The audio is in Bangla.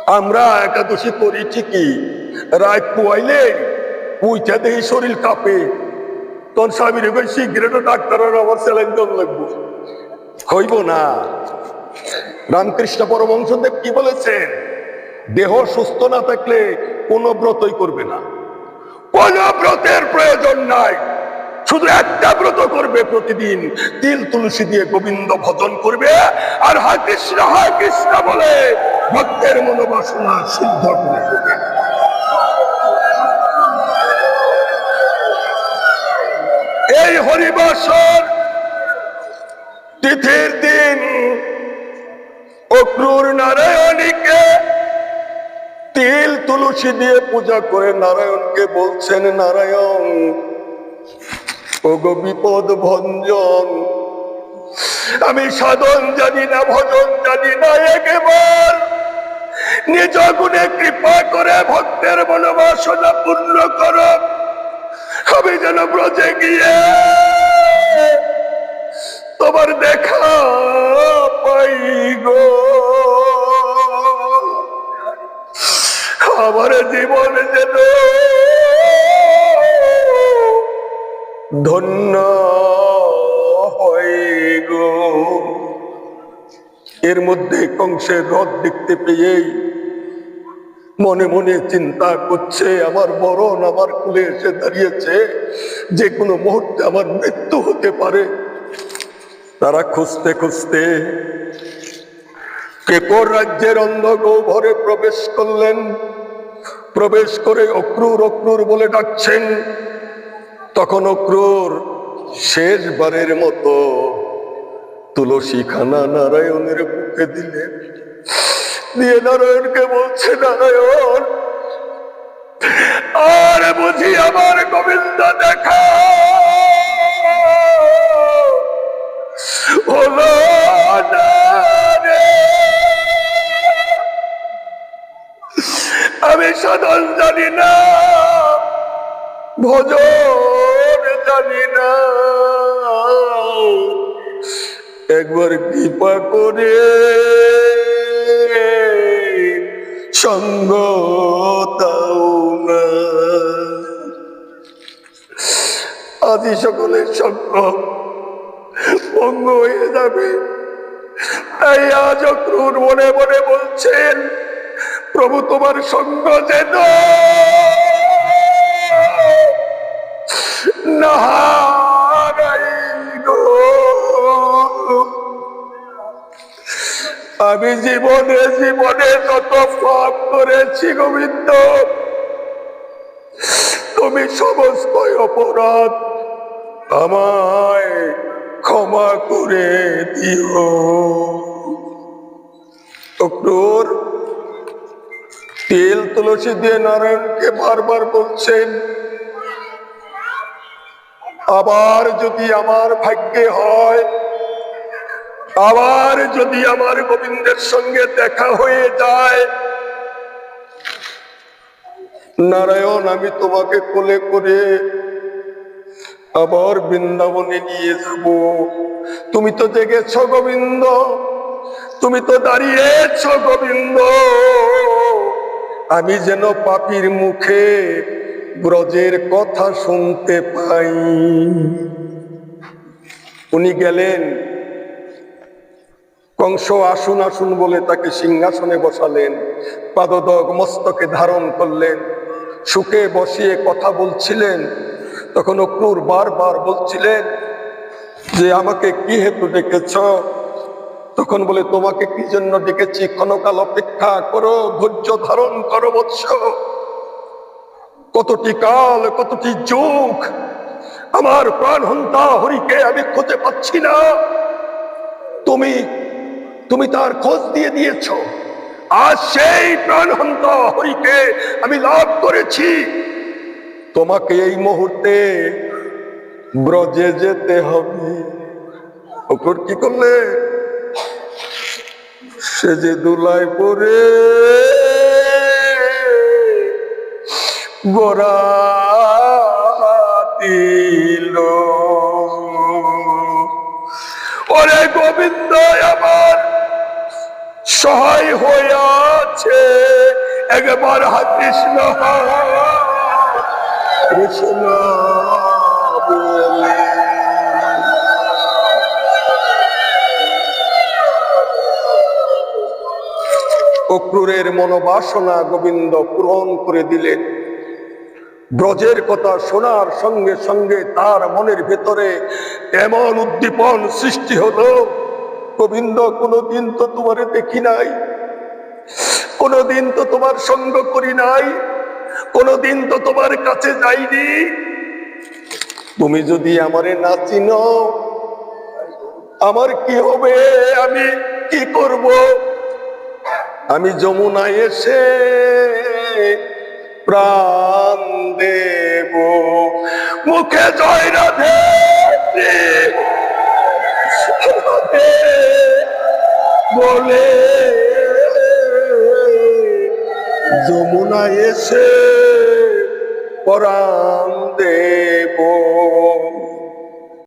আমরা একাদশী করি ঠিকই, রাত পোয়াইলে উইটা দেখি শরীর কাঁপে, তখন স্বামীর সিগারেট ডাক্তারের আমার স্যালাইন দেওয়া লাগবো, হইব না। রামকৃষ্ণ পরমহংসদেব কি বলেছেন? দেহ সুস্থ না থাকলে কোনো ব্রতই করবে না, কোন ব্রতের প্রয়োজন নাই, শুধু একটা ব্রত করবে, প্রতিদিন তিল তুলসী দিয়ে গোবিন্দ ভজন করবে আর হা কৃষ্ণ বলে ভক্তের মনোবাসনা সিদ্ধ করে দেবে। এই হরিবাসর তিথির দিন অক্রূর নারায়ণীকে তিল তুলসী দিয়ে পূজা করে নারায়ণকে বলছেন, নারায়ণ ওগো বিপদ ভঞ্জন, আমি সাধন জানি না, ভজন জানি না, একবার নিজ গুণে কৃপা করে ভক্তের মনোবাসনা পূর্ণ করো, আমি যেন ব্রজে গিয়ে তোমার দেখা পাই গো, আমার জীবন যেন ধন্য হয় গো। এর মধ্যে কংসের রথ দেখতে পেয়েই মনে মনে চিন্তা করছে, আমার মরণ আমার কুলে এসে দাঁড়িয়েছে, যে কোনো মুহূর্তে আমার মৃত্যু হতে পারে। তারা খুঁজতে খুঁজতে কেকর রাজ্যের অন্ধগহ্বরে প্রবেশ করলেন। প্রবেশ করে অক্রূর অক্রূর বলে ডাকছেন। তখন অক্রূর শেষবারের মতো তুলসী খানা নারায়ণের বুকে দিলেন, দিয়ে নারায়ণকে বলছে, নারায়ণ আর বুঝি আমার গোবিন্দ দেখা হলো না রে, আমি সাধন জানি না, ভজন জানি না, একবার কৃপা করে সঙ্গ দাও না। আদি সকলের সঙ্গ ভঙ্গ হয়ে যাবে, তাই আজ অক্রূর মনে মনে বলছেন, প্রভু তোমার সঙ্গ যেন না হারাই গো। আমি জীবনে জীবনে যত পাপ করেছি গোবিন্দ, তুমি সমস্ত অপরাধ আমায় ক্ষমা করে দিও। অক্রূর তেল তুলসী দিয়ে নারায়ণকে বারবার বলছেন, আবার যদি আমার ভাগ্যে হয়, আবার যদি আমার গোবিন্দের সঙ্গে দেখা হয়ে যায়, নারায়ণ আমি তোমাকে কোলে করে আবার বৃন্দাবনে নিয়ে যাব। তুমি তো জেগেছ গোবিন্দ, তুমি তো দাঁড়িয়েছ গোবিন্দ, আমি যেন পাপীর মুখে ব্রজের কথা শুনতে পাই। উনি গেলেন, কংস আসুন আসুন বলে তাকে সিংহাসনে বসালেন, পাদদক মস্তকে ধারণ করলেন, সুখে বসিয়ে কথা বলছিলেন। তখন অক্রূর বারবার বলছিলেন যে আমাকে কি হেতু ডেকেছ? তখন বলে, তোমাকে কি জন্য ডেকেছি, ক্ষণকাল অপেক্ষা করো, ধৈর্য ধারণ করো বৎস, কতটি কাল কতটি যুগ আমার প্রাণহন্তা হরিকে আমি খুঁজে পাচ্ছি না, তুমি তার খোঁজ দিয়ে দিয়েছ, আজ সেই প্রাণহন্তা হরিকে আমি লাভ করেছি। তোমাকে এই মুহূর্তে ব্রজে যেতে হবে। অক্রূর কি করলে? সে যে দুলায় পরে গোরা দিল, ওরে গোবিন্দ আমার সহায় হয়ে আছে, একবার কৃষ্ণ কৃষ্ণ বলে। অক্রূরের মনোবাসনা গোবিন্দ পূরণ করে দিলেন। ব্রজের কথা শোনার সঙ্গে সঙ্গে তার মনের ভেতরে এমন উদ্দীপন সৃষ্টি হলো, গোবিন্দ কোনোদিন তো তোমারে দেখি নাই, কোনোদিন তো তোমার সঙ্গ করি নাই, কোনোদিন তো তোমার কাছে যাইনি। তুমি যদি আমারে না চিনো আমার কি হবে, আমি কি করব? আমি যমুনায় এসে প্রাণ দেব, মুখে জয় রাধে রাধে বলে যমুনায় এসে প্রাণ দেব।